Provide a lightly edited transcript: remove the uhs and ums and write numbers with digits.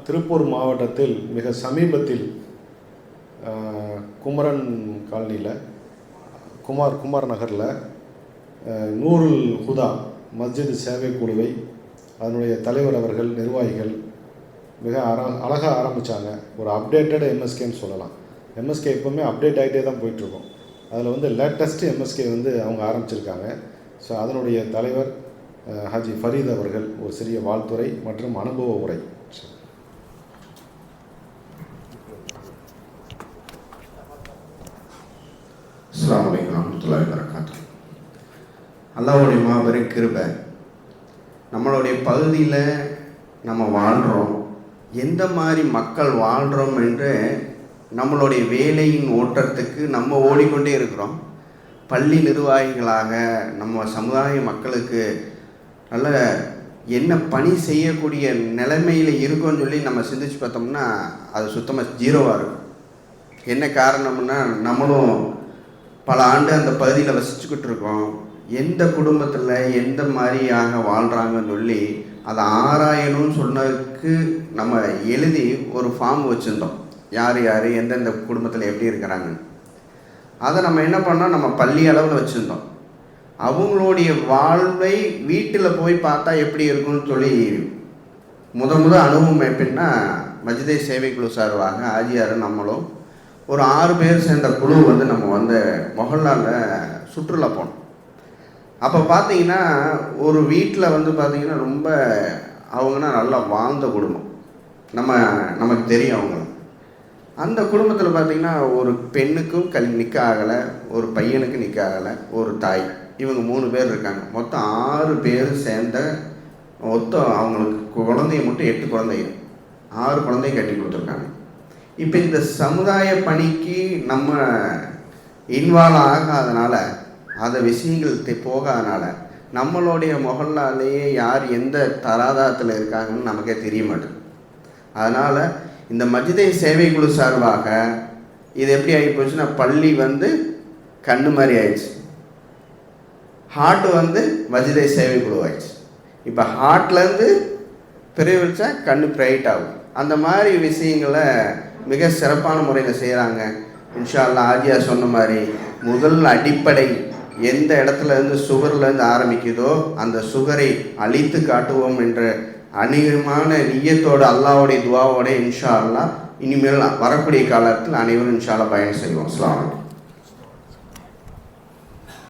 திருப்பூர் மாவட்டத்தில் மிக சமீபத்தில் குமரன் காலனியில் குமார் நகரில் நூருல் ஹுதா மஸ்ஜித் சேவை குழுவை அதனுடைய தலைவர் அவர்கள் நிர்வாகிகள் மிக அழகாக ஆரம்பித்தாங்க. ஒரு அப்டேட்டட் எம்எஸ்கேன்னு சொல்லலாம். எம்எஸ்கே எப்போவுமே அப்டேட் ஆகிட்டே தான் போயிட்டுருக்கோம். அதில் லேட்டஸ்ட் எம்எஸ்கே அவங்க ஆரம்பிச்சிருக்காங்க. ஸோ அதனுடைய தலைவர் ஹாஜி ஃபரீத் அவர்கள் ஒரு சிறிய வாழ்த்துரை மற்றும் அனுபவ உரை. அஸ்ஸலாமு அலைக்கும் வரஹ்மத்துல்லாஹி வபரகாத்துஹு. அல்லாஹ்வுடைய மாபெரும் கிருபை. நம்மளுடைய பகுதியில் நம்ம வாழ்கிறோம், எந்த மாதிரி மக்கள் வாழ்கிறோம் என்று நம்மளுடைய வேலையின் ஓட்டத்துக்கு நம்ம ஓடிக்கொண்டே இருக்கிறோம். பள்ளி நிர்வாகிகளாக நம்ம சமுதாய மக்களுக்கு நல்ல என்ன பணி செய்யக்கூடிய நிலைமையில் இருக்கோன்னு சொல்லி நம்ம சிந்திச்சு பார்த்தோம்னா அது சுத்தமாக ஜீரோவாக இருக்கும். என்ன காரணம்னா, நம்மளும் பல ஆண்டு அந்த பகுதியில் வசிச்சுக்கிட்டு இருக்கோம். எந்த குடும்பத்தில் எந்த மாதிரியாக வாழ்கிறாங்கன்னு சொல்லி அதை ஆராயணும்னு சொன்னதுக்கு நம்ம எழுதி ஒரு ஃபார்ம் வச்சுருந்தோம். யார் எந்தெந்த குடும்பத்தில் எப்படி இருக்கிறாங்கன்னு. அதை நம்ம என்ன பண்ணோம், நம்ம பள்ளி அளவில் வச்சுருந்தோம். அவங்களுடைய வாழ்வை வீட்டில் போய் பார்த்தா எப்படி இருக்குன்னு சொல்லி முத அனுபவம் எப்படின்னா, மஜ்தே சேவை குழு சார்பாக ஆஜியார் நம்மளும் ஒரு 6 பேர் சேர்ந்த குழு நம்ம மொஹல்லாவில் சுற்றுலா போனோம். அப்போ பார்த்தீங்கன்னா ஒரு வீட்டில் பார்த்தீங்கன்னா ரொம்ப அவங்கன்னா நல்லா வாழ்ந்த குடும்பம். நமக்கு தெரியும் அவங்கள. அந்த குடும்பத்தில் பார்த்தீங்கன்னா ஒரு பெண்ணுக்கும் நிற்க ஆகலை, ஒரு பையனுக்கு நிற்க ஆகலை, ஒரு தாய், இவங்க 3 பேர் இருக்காங்க. மொத்தம் 6 பேர் சேர்ந்த மொத்தம் அவங்களுக்கு குழந்தைய மட்டும் 8 குழந்தைங்க, 6 குழந்தைய கட்டி கொடுத்துருக்காங்க. இப்போ இந்த சமுதாய பணிக்கு நம்ம இன்வால்வ் ஆகாதனால, அந்த விஷயங்கள் போகாதனால நம்மளுடைய மொஹல்லாலேயே யார் எந்த தராதாரத்தில் இருக்காங்கன்னு நமக்கே தெரிய மாட்டேங்குது. அதனால் இந்த மஜ்தே சேவை குழு சார்பாக இது எப்படி ஆகி போச்சுன்னா, பள்ளி கண்ணு மாதிரி ஆயிடுச்சு, ஹார்ட்டு மஜ்தே சேவை குழு ஆயிடுச்சு. இப்போ ஹார்ட்லேருந்து பிரிவு வச்சா கண்ணு பிரைட் ஆகும். அந்த மாதிரி விஷயங்களை மிக சிறப்பான முறையில் செய்கிறாங்க. இன்ஷா அல்லாஹ் ஆஜியா சொன்ன மாதிரி முதல் அடிப்படை எந்த இடத்துலேருந்து சுகர்லேருந்து ஆரம்பிக்குதோ அந்த சுகரை அழித்து காட்டுவோம் என்ற அநேகமான நிய்யத்தோடு அல்லாஹ்வுடைய துவாவோட இன்ஷா அல்லாஹ் இனிமேல் வரக்கூடிய காலத்தில் அனைவரும் இன்ஷா அல்லாஹ் பயணம் செய்வோம். அஸ்ஸலாமு அலைக்கும்.